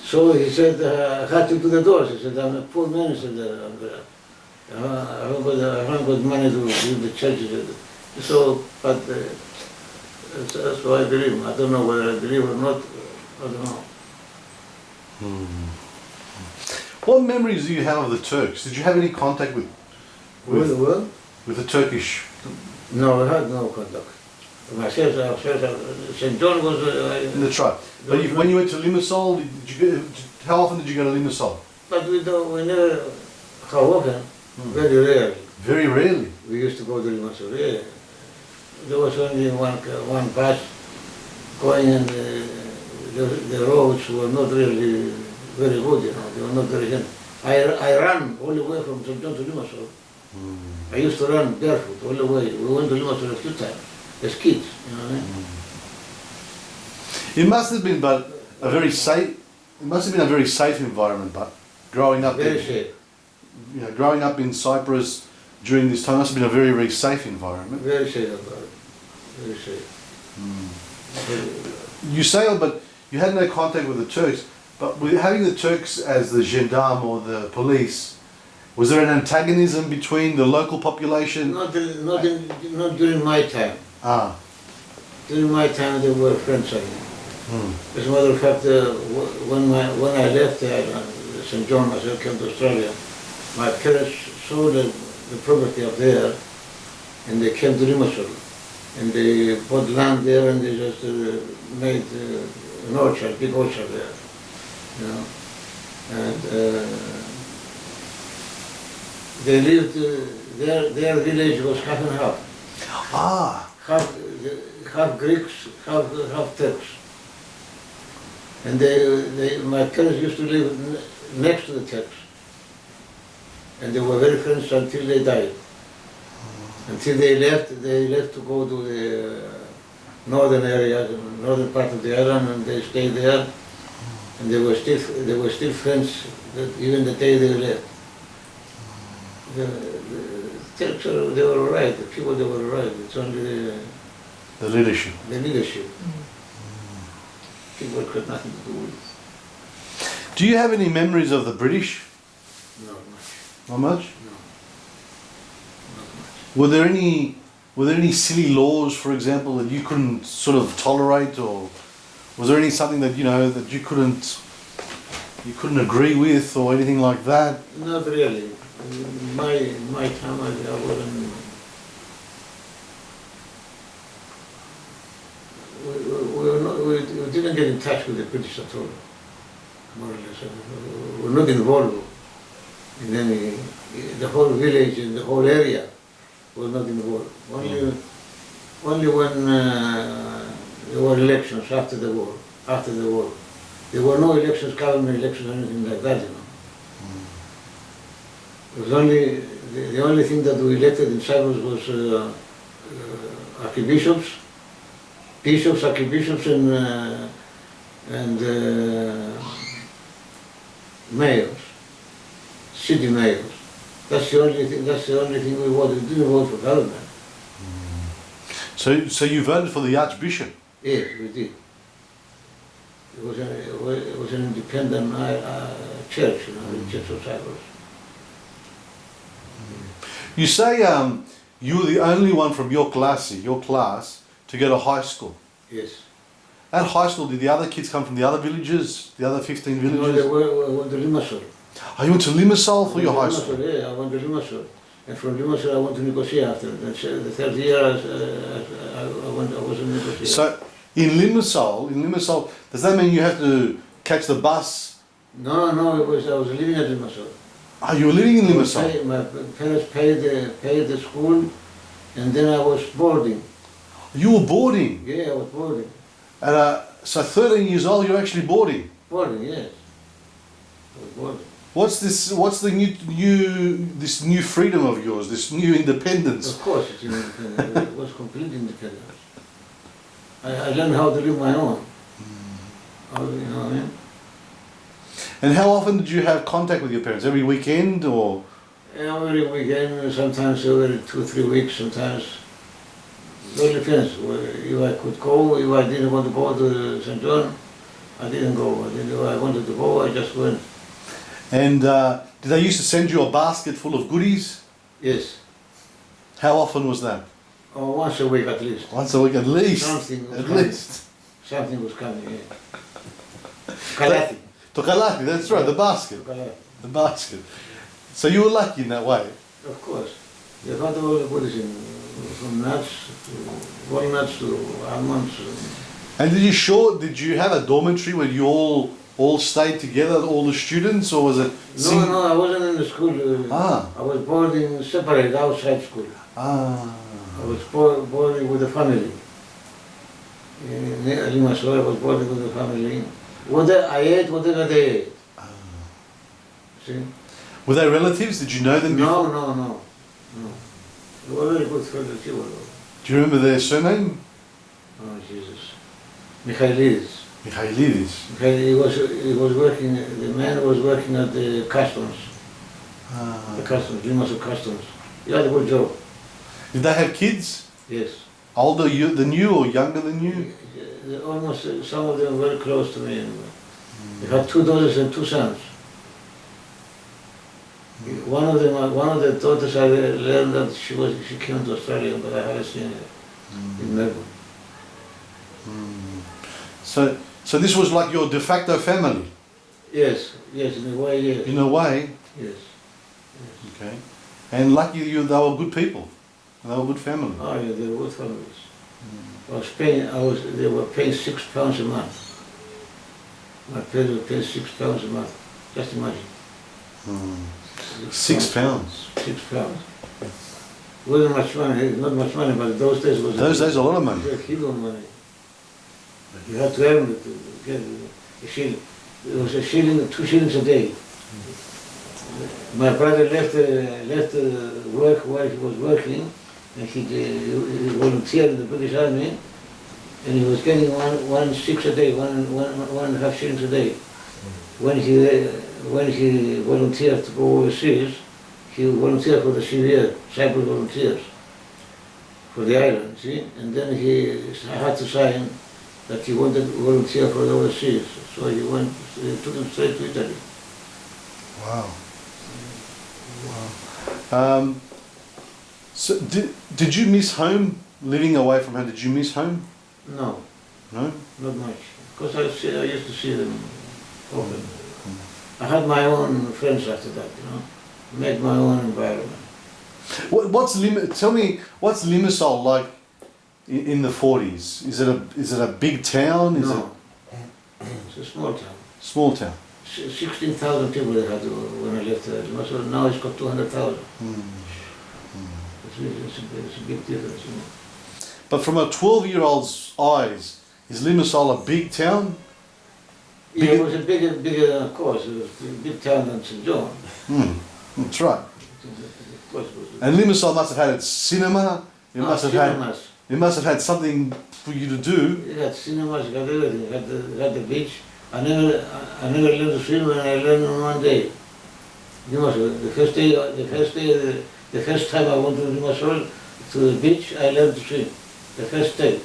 Speaker 2: So he said, I had to do the doors. He said, I'm a poor man. He said, I haven't got money to build the churches. So, but that's why I believe him. I don't know whether I believe or not. I don't know.
Speaker 1: What memories do you have of the Turks? Did you have any contact with the Turkish?
Speaker 2: No, I had no contact. Myself, St. John was...
Speaker 1: in the tribe. But when you went to Limassol, how often did you go to Limassol?
Speaker 2: But we never, how often? Very rarely.
Speaker 1: Very rarely?
Speaker 2: We used to go to Limassol, yeah. There was only one bus going, and the roads were not really very good, you know, they were not very I ran all the way from St. John to Limassol. I used to run barefoot all the way. We went to Limassol a few times as kids, you know what I mean?
Speaker 1: It must have been, but a very safe. It must have been a very safe environment, but growing up
Speaker 2: Very
Speaker 1: in,
Speaker 2: safe.
Speaker 1: you know, growing up in Cyprus during this time must have been a very, very safe environment.
Speaker 2: Very safe about it. Very safe.
Speaker 1: You say, but you had no contact with the Turks. But with having the Turks as the gendarme or the police, was there an antagonism between the local population?
Speaker 2: Not during my time.
Speaker 1: Ah.
Speaker 2: During my time, they were friends of me. As a matter of fact, when I left St. John, as I came to Australia, my parents sold the property up there, and they came to Limassol, and they bought land there, and they just made an orchard, big orchard there, you know, and they lived. Their village was half and half.
Speaker 1: Ah.
Speaker 2: Half Greeks, half Turks. And my parents used to live next to the Turks. And they were very friends until they died. Until they left to go to the northern area, the northern part of the island, and they stayed there. And they were still friends even the day they left. The Turks, they were all right. The people, they were all right. It's only
Speaker 1: The leadership.
Speaker 2: the leadership. People had nothing to do with it.
Speaker 1: Do you have any memories of the British?
Speaker 2: Not much.
Speaker 1: Not much?
Speaker 2: No. Not much.
Speaker 1: Were there any silly laws, for example, that you couldn't sort of tolerate, or was there something that that you couldn't agree with, or anything like that?
Speaker 2: Not really. In my time, I wasn't. We didn't get in touch with the British at all, more or less. We're not involved in any. The whole village and the whole area was not involved. Only when there were elections after the war. There were no elections, government elections, or anything like that, you know. It was only the only thing that we elected in Cyprus was archbishops, bishops, archbishops, and mayors, city mayors. That's the only thing. That's the only thing we voted. We didn't vote for government.
Speaker 1: So you voted for the Archbishop?
Speaker 2: Yes, we did. It was an independent church, the Church of Cyprus.
Speaker 1: You say you were the only one from your class to go to high school.
Speaker 2: Yes.
Speaker 1: At high school, did the other kids come from the other villages, the other 15
Speaker 2: No,
Speaker 1: villages?
Speaker 2: they went to Limassol.
Speaker 1: Oh, you went to Limassol for your high school?
Speaker 2: Yeah, I went to Limassol. And from Limassol I went to Nicosia after. The third year I was in Nicosia.
Speaker 1: So in Limassol, does that mean you have to catch the bus?
Speaker 2: No, I was living at Limassol.
Speaker 1: Oh, you were living in Limassol?
Speaker 2: My parents paid the school, and then I was boarding.
Speaker 1: You were boarding?
Speaker 2: Yeah, I was boarding.
Speaker 1: So 13 years old, you're actually boarding?
Speaker 2: Boarding, yes. I was boarding.
Speaker 1: What's this new freedom of yours, this new independence?
Speaker 2: Of course, it's independent. It was complete independence. I learned how to live my own. You know what I mean?
Speaker 1: And how often did you have contact with your parents? Every weekend, or?
Speaker 2: Every weekend, sometimes every 2-3 weeks, sometimes. It all depends. If I could go, if I didn't want to go to St. John, I didn't go. If I wanted to go, I just went.
Speaker 1: And did they used to send you a basket full of goodies?
Speaker 2: Yes.
Speaker 1: How often was that?
Speaker 2: Oh, once a week at least.
Speaker 1: Once a week at least?
Speaker 2: Something was
Speaker 1: at
Speaker 2: coming.
Speaker 1: least.
Speaker 2: Something was coming, yeah. Kalati.
Speaker 1: To Kalati, that's right, the basket.
Speaker 2: Kalati.
Speaker 1: The basket. So you were lucky in that way?
Speaker 2: Of course. They found all the goodies from nuts to walnuts to almonds.
Speaker 1: And did you have a dormitory where you all stayed together, all the students, or was it?
Speaker 2: No, I wasn't in the school. I was boarding separate outside school. I was boarding with the family. In Limassol, I was boarding with the family. I ate whatever they ate. See?
Speaker 1: Were they relatives? Did you know them before?
Speaker 2: No. They were very good friends.
Speaker 1: Do you remember their surname?
Speaker 2: Oh Jesus. Michalis.
Speaker 1: Michalis.
Speaker 2: He was working, the man was working at the customs. The customs, Limassol customs. He had a good job.
Speaker 1: Did they have kids?
Speaker 2: Yes.
Speaker 1: Older than you or younger than you?
Speaker 2: Almost, some of them were very close to me. They had 2 daughters and 2 sons. One of the daughters I learned that she came to Australia, but I haven't seen her in Melbourne.
Speaker 1: So this was like your de facto family?
Speaker 2: Yes, in a way, yes.
Speaker 1: In a way?
Speaker 2: Yes.
Speaker 1: Okay. And lucky you, they were good people. They were good family.
Speaker 2: Oh yeah, they were good families. They were paying £6 a month. My parents were paying £6 a month. Just imagine.
Speaker 1: £6.
Speaker 2: £6. It wasn't much money, not much money, but those days was
Speaker 1: Those days a lot of money.
Speaker 2: A huge money. You had to earn it to get a shilling. It was a shilling, 2 shillings a day. My brother left work while he was working, and he volunteered in the British Army, and he was getting 1.6 a day, 1.5 shillings a day. When he volunteered to go overseas, he volunteered for the Cypriot, Cyprus volunteers, for the island, see? And then he had to sign that he wanted to volunteer for the overseas, so he took him straight to Italy.
Speaker 1: Wow. So did you miss home, living away from home? Did you miss home?
Speaker 2: No.
Speaker 1: No?
Speaker 2: Not much. Because I used to see them often. I had my own friends after that, made my own environment.
Speaker 1: Tell me, what's Limassol like in the 40s? Is it a big town?
Speaker 2: No. It's a small town.
Speaker 1: Small town.
Speaker 2: 16,000 people they had when I left Limassol. Now it's got 200,000. It's a big difference.
Speaker 1: But from a 12-year-old's eyes, is Limassol a big town?
Speaker 2: Yeah, it was a bigger, of course. It was a big town than St. John.
Speaker 1: That's right.
Speaker 2: Of course it was.
Speaker 1: And Limassol must have had its cinema. It must have had something for you to do.
Speaker 2: It had cinemas, it had everything. It had the beach. I never learned to swim, and I learned in one day. Limassol, the first time I went to Limassol, to the beach, I learned to swim. The first day.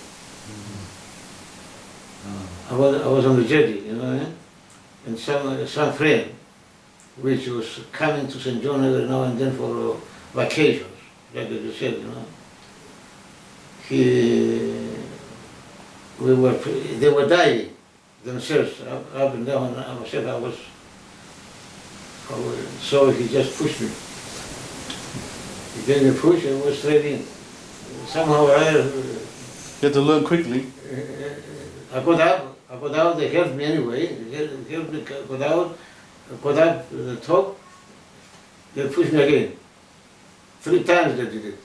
Speaker 2: I was on the jetty, you know what I mean? And some friend, which was coming to St. John every now and then for vacations, like you said, they were diving themselves up and down, and myself so he just pushed me. He gave me a push and went straight in. Somehow
Speaker 1: You had to learn quickly.
Speaker 2: I got out, they helped me anyway, they helped me got up to the top, they pushed me again. 3 times they did it.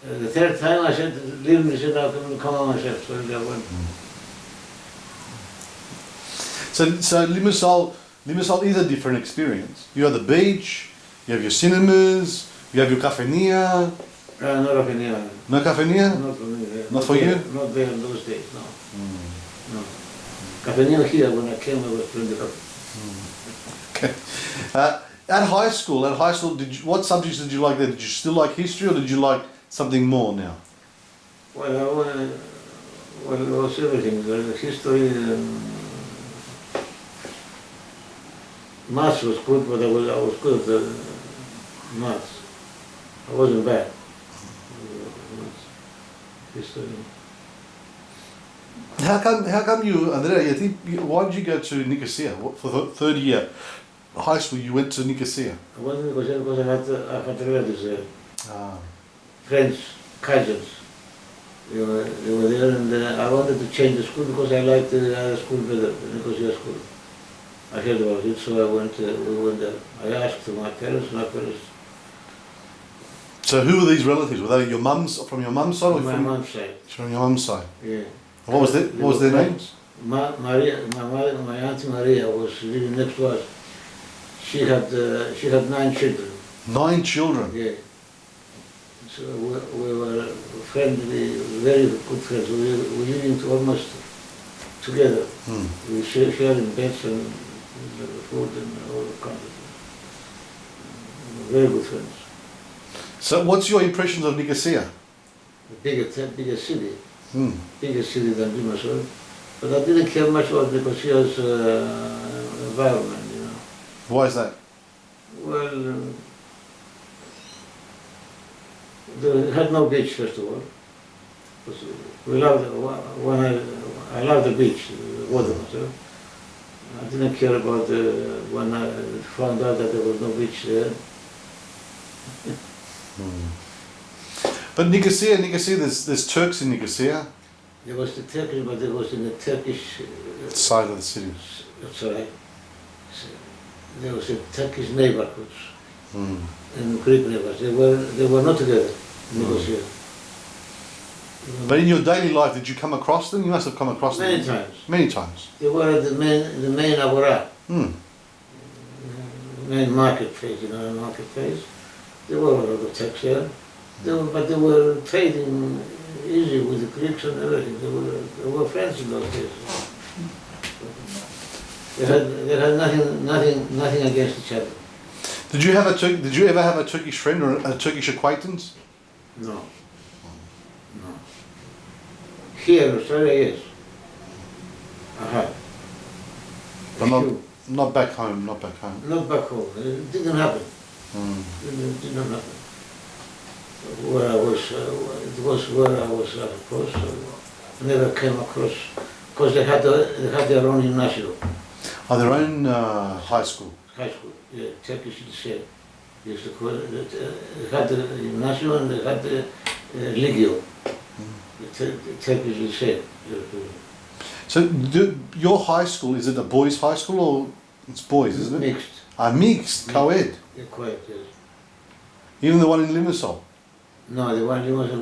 Speaker 2: The 3rd time I said, leave me, I said, I'll come on myself, so I went.
Speaker 1: So Limassol is a different experience. You have the beach, you have your cinemas, you have your cafeteria.
Speaker 2: No cafeteria.
Speaker 1: No cafeteria?
Speaker 2: Not for me.
Speaker 1: Not for you?
Speaker 2: Not there in those days, no. No. Cafeteria here, when I came, I was 20 up.
Speaker 1: Okay. At high school, what subjects did you like there? Did you still like history, or did you like something more now?
Speaker 2: Well, it was everything. History, maths was good, but I was good at the maths. I wasn't bad. History.
Speaker 1: How come you, Andrea, why did you go to Nicosia? For the 3rd year high school, you went to Nicosia?
Speaker 2: I went to Nicosia because I had relatives there. Friends, cousins. They were there, and I wanted to change the school because I liked the other school better, the Nicosia school. I heard about it, so we went there. I asked my parents.
Speaker 1: So who were these relatives? Were they from your mum's side? Or
Speaker 2: My mom's side.
Speaker 1: From your mum's side?
Speaker 2: Yeah.
Speaker 1: What was their names?
Speaker 2: My Auntie Maria was living next to us. She had 9 children.
Speaker 1: 9 children.
Speaker 2: Yeah. So we were friendly, very good friends. We lived almost together.
Speaker 1: Hmm.
Speaker 2: We sharing beds and food and all kinds of things. Very good friends.
Speaker 1: So what's your impressions of Nicosia?
Speaker 2: Bigger city,
Speaker 1: Hmm.
Speaker 2: bigger city than Limassol. But I didn't care much about Nicosia's environment, you know.
Speaker 1: Why is that?
Speaker 2: Well, they had no beach, first of all. We loved, I loved the beach, the water myself. I didn't care about when I found out that there was no beach there.
Speaker 1: But Nicosia, there's Turks in Nicosia.
Speaker 2: There was the Turkish, but there was in the Turkish
Speaker 1: Side of the city.
Speaker 2: that's right. There was a Turkish neighborhoods
Speaker 1: Hmm.
Speaker 2: and Greek neighborhoods. They were not together in Nicosia.
Speaker 1: But in your daily life, did you come across them? You must have come across them.
Speaker 2: Many times.
Speaker 1: Many times.
Speaker 2: They were at the main agora,
Speaker 1: Hmm.
Speaker 2: main marketplace, you know, marketplace. There were a lot of Turks there. But they were trading easy with the Greeks and everything. They were friends in those days. They had nothing against each other.
Speaker 1: Did you ever have a Turkish friend or a Turkish acquaintance?
Speaker 2: No. No. Here in Australia, yes. I had.
Speaker 1: But not back home. Not back home.
Speaker 2: Not back home. It didn't happen.
Speaker 1: Hmm.
Speaker 2: It did not happen. Where I was, it was where I was, of course. I never came across, because they had their own gymnasium,
Speaker 1: Oh, their own high school.
Speaker 2: high school, yeah, Turkish lycée. They used to call it. They had the gymnasium and they had the Ligio, the Turkish lycée.
Speaker 1: So your high school, is it a boys' high school or it's boys, isn't it?
Speaker 2: Mixed.
Speaker 1: Mixed, co-ed.
Speaker 2: Yeah, quite, yes.
Speaker 1: Even the one in Limassol.
Speaker 2: No, the one in Limassol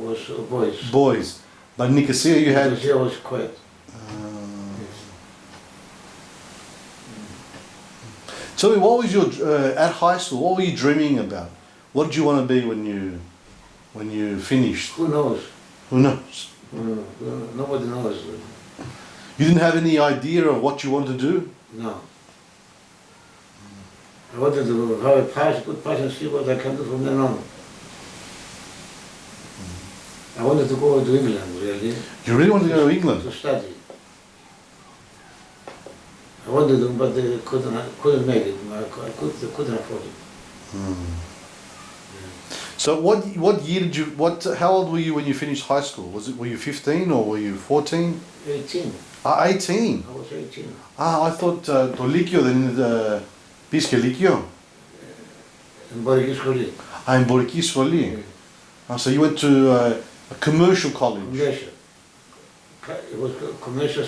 Speaker 2: was boys.
Speaker 1: Boys. But Nicosia you had...
Speaker 2: Nicosia was quiet.
Speaker 1: Tell me, what was your at high school? What were you dreaming about? What did you want to be when you finished?
Speaker 2: Who knows?
Speaker 1: Who knows?
Speaker 2: Nobody knows.
Speaker 1: You didn't have any idea of what you wanted to do?
Speaker 2: No. I wanted to have a good pass and see what I can do from then on. I wanted to go to England, really.
Speaker 1: You really wanted to go to England?
Speaker 2: To study. I wanted to, but they couldn't make it. I couldn't afford it.
Speaker 1: So what year did you, how old were you when you finished high school? Were you 15 or were you 14?
Speaker 2: 18.
Speaker 1: 18?
Speaker 2: I was 18.
Speaker 1: I thought to Likio, then Piske Likio.
Speaker 2: In Borikis Scholi.
Speaker 1: In Borikis Scholi. So you went to a commercial college?
Speaker 2: Commercial. It was commercial,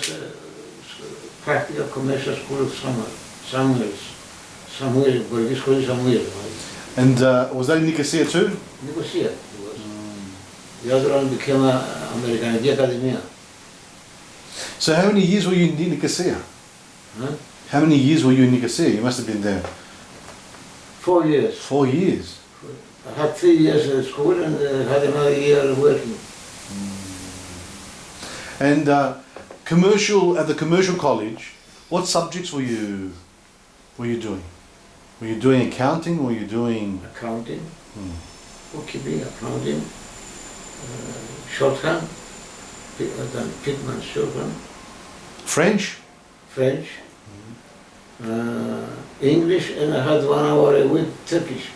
Speaker 2: practical commercial school of Samuel, Borikis Scholi Samuel.
Speaker 1: And was that in Nicosia too?
Speaker 2: Nicosia it was. The other one became American Academia.
Speaker 1: So how many years were you in Nicosia?
Speaker 2: Huh?
Speaker 1: How many years were you in Nicosia? You must have been there.
Speaker 2: 4 years.
Speaker 1: 4 years?
Speaker 2: I had 3 years at school and had another year working.
Speaker 1: And at the commercial college, what subjects were you doing? Were you doing accounting? Were you doing...
Speaker 2: Accounting, bookkeeping, accounting, shorthand, then Pitman's shorthand.
Speaker 1: French?
Speaker 2: French, English, and I had 1 hour a week Turkish.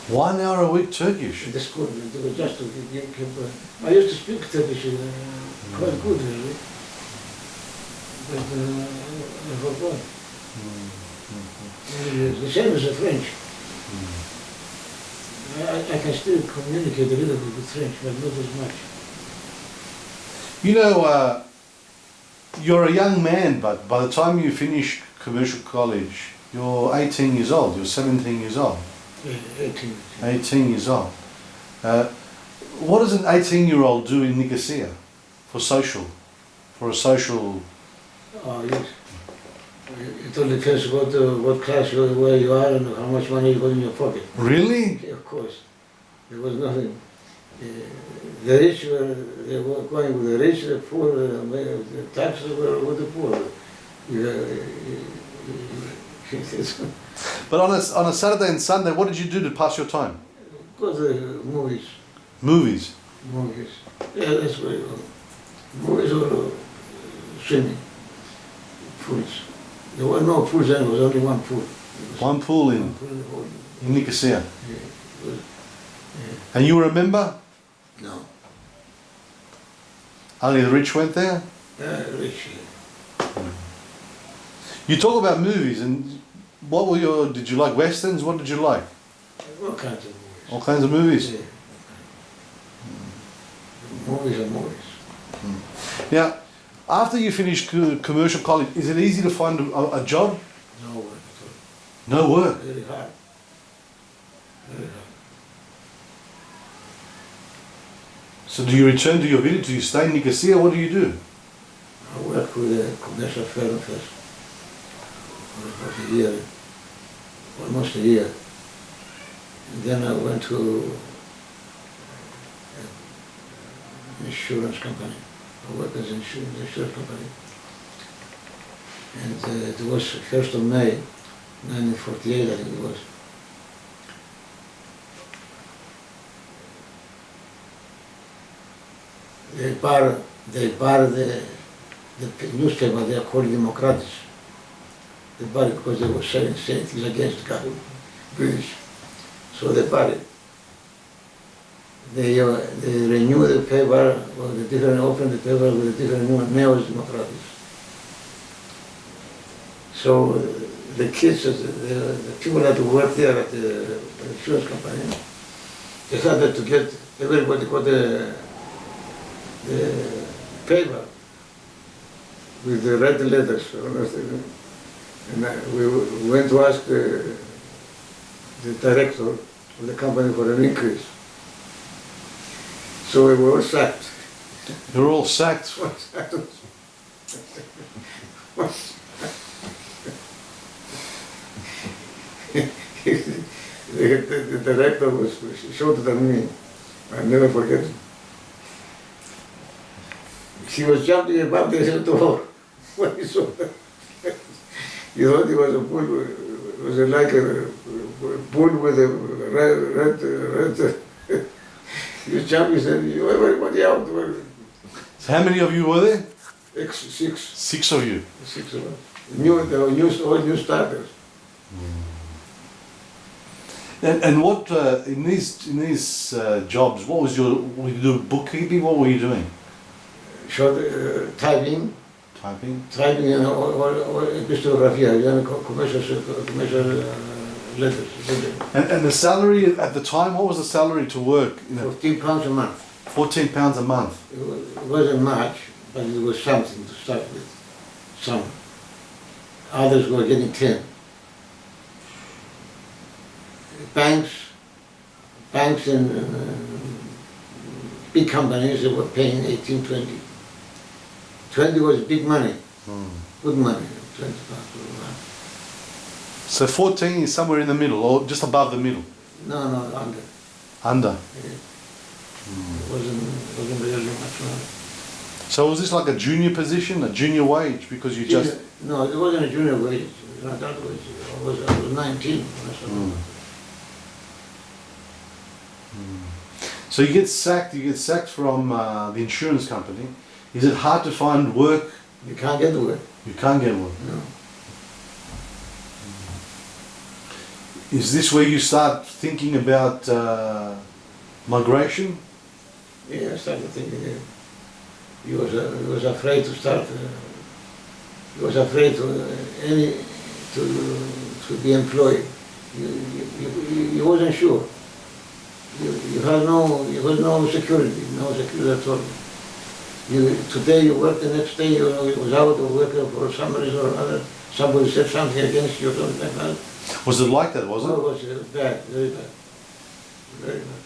Speaker 1: 1 hour a week Turkish?
Speaker 2: In the school, it was just to keep I used to speak Turkish quite good, really. But I forgot. The same as the French. I can still communicate a little bit with French, but not as much.
Speaker 1: You know, you're a young man, but by the time you finish commercial college, you're 18 years old, you're 17 years old.
Speaker 2: Yeah, 18.
Speaker 1: 18 years old. What does an 18-year-old do in Nicosia for a social?
Speaker 2: Oh, yes. It all depends what class where you are and how much money you got in your pocket.
Speaker 1: Really?
Speaker 2: Of course, there was nothing. The rich they were going with the rich, the poor, the taxes were with the poor.
Speaker 1: But on a Saturday and Sunday, what did you do to pass your time?
Speaker 2: Go to the movies.
Speaker 1: Movies?
Speaker 2: Movies. Yeah, that's where you go. Movies or swimming. Pools. There were no pools then, there was only one pool.
Speaker 1: One pool in Nicosia.
Speaker 2: Yeah.
Speaker 1: And you remember?
Speaker 2: No.
Speaker 1: Only the rich went there?
Speaker 2: Rich.
Speaker 1: You talk about movies, and what were did you like westerns? What did you like?
Speaker 2: All kinds of movies.
Speaker 1: All kinds of movies?
Speaker 2: Yeah. Movies are movies.
Speaker 1: Now, after you finished commercial college, is it easy to find a job?
Speaker 2: No work at all.
Speaker 1: No work?
Speaker 2: Very hard. Very hard.
Speaker 1: So do you return to your village? Do you stay in Nicosia? What do you do?
Speaker 2: I worked with a commercial firm first for about a year, almost a year. And then I went to an insurance company. I worked as an insurance company. And it was 1st of May, 1948, I think it was. They bar the newspaper, they are called Democratis. They bar it because they were saying things against the government, British. So they bar it. They renew the paper, or open the paper with a different name, Neos Democratis. So the kids, the people that work there at the insurance company, they had to get, everybody got the paper with the red letters. And we went to ask the director of the company for an increase. So we were all sacked.
Speaker 1: You were all sacked?
Speaker 2: The director showed it at me. I'll never forget it. He was jumping above the door when he saw that. He thought he was a bull, it was like a bull with a red. He was jumping, he said, "You everybody out."
Speaker 1: So how many of you were there?
Speaker 2: 6.
Speaker 1: 6 of you.
Speaker 2: 6 of us. All new starters.
Speaker 1: And what in these jobs? What was were you doing bookkeeping? What were you doing?
Speaker 2: Short typing.
Speaker 1: Typing.
Speaker 2: Typing and epistografia, commercial letters.
Speaker 1: And the salary at the time, what was the salary to work?
Speaker 2: £14 a month.
Speaker 1: £14 a month.
Speaker 2: It wasn't much, but it was something to start with. Some. Others were getting 10. Banks and big companies, they were paying 18, 20. 20 was big money, good money, 20 pounds a month.
Speaker 1: So 14 is somewhere in the middle, or just above the middle?
Speaker 2: No, under.
Speaker 1: Under?
Speaker 2: Yeah. It wasn't really much money.
Speaker 1: So was this like a junior position, a junior wage, because you just...
Speaker 2: No, it wasn't a junior wage, it was not that wage. I was 19 when I started.
Speaker 1: So you get sacked from the insurance company. Is it hard to find work?
Speaker 2: You can't get work.
Speaker 1: You can't get work?
Speaker 2: No.
Speaker 1: Is this where you start thinking about migration?
Speaker 2: Yeah, I started thinking. He was afraid to start. He was afraid to be employed. He wasn't sure. You had no security, at all. Today you work, the next day you was out of work for some reason or another. Somebody said something against you or something like that.
Speaker 1: Was it like that, wasn't it?
Speaker 2: No, it was bad, very bad. Very bad.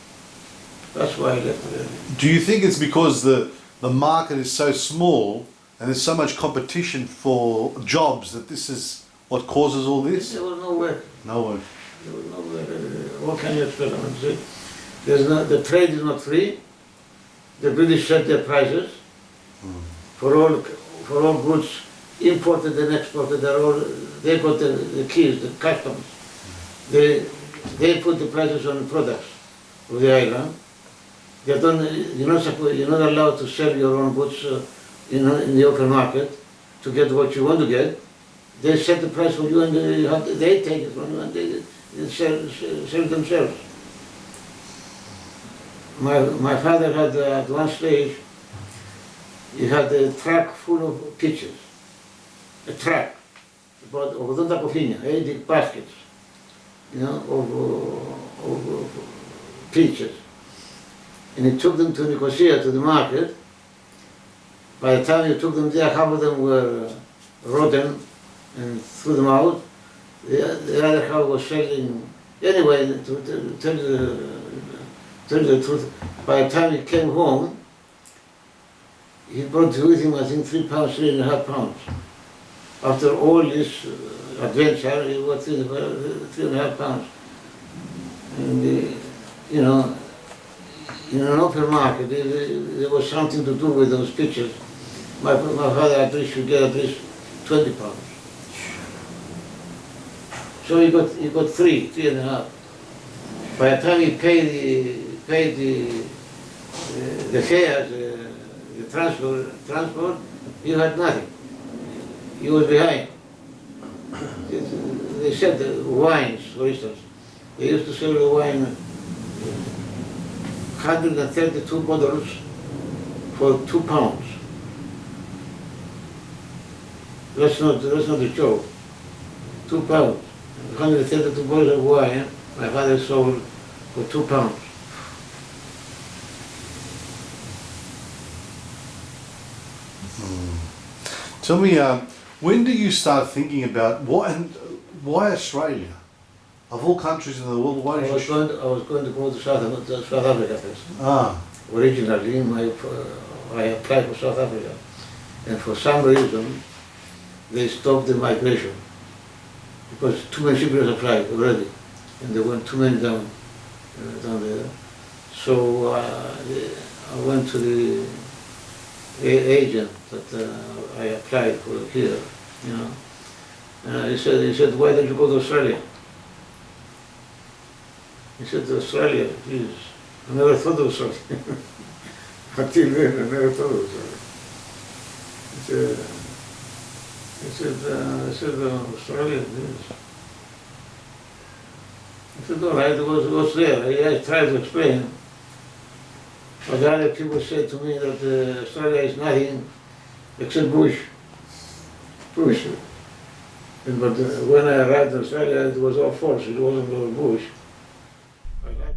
Speaker 2: That's why I left it.
Speaker 1: Do you think it's because the market is so small And there's so much competition for jobs that this is what causes all this?
Speaker 2: There was no work.
Speaker 1: No work.
Speaker 2: There was no work. What can you expect? The trade is not free. The British set their prices for all goods imported and exported. They got the keys, the customs. They put the prices on products of the island. You're not allowed to sell your own goods in the open market to get what you want to get. They set the price for you and they take it from you and they sell it themselves. My father had at one stage, he had a truck full of peaches. A truck, about 80 κοφίνια, 80 baskets, of peaches. And he took them to Nicosia, to the market. By the time he took them there, half of them were rotten and threw them out. The other half was selling. Anyway, to tell you the truth, by the time he came home, he brought with him, I think, 3 pounds, 3.5 pounds. After all this adventure, it was 3.5 pounds. And, in an open market, there was something to do with those pictures. My father at least should get at least 20 pounds. So he got 3.5. By the time he paid the fares, the transport, he had nothing. He was behind. They said the wines, for instance. They used to sell the wine 132 bottles for 2 pounds. That's not a joke. 2 pounds. 132 bottles of wine my father sold for 2 pounds.
Speaker 1: Tell me, when do you start thinking about why Australia? Of all countries in the world, why did
Speaker 2: I was going to go to South Africa first. Originally, I applied for South Africa, and for some reason, they stopped the migration because too many Cypriots applied already, and there weren't too many down there. So I went to the agent that I applied for here, and he said, why don't you go to Australia? He said, Australia, geez, I never thought of Australia. Until then, I never thought of Australia. He said, Australia, geez. I said, all right, what's there? I tried to explain. But the other people said to me that Australia is nothing except bush. Bush. But when I arrived in Australia, it was all false. It wasn't all bush. I like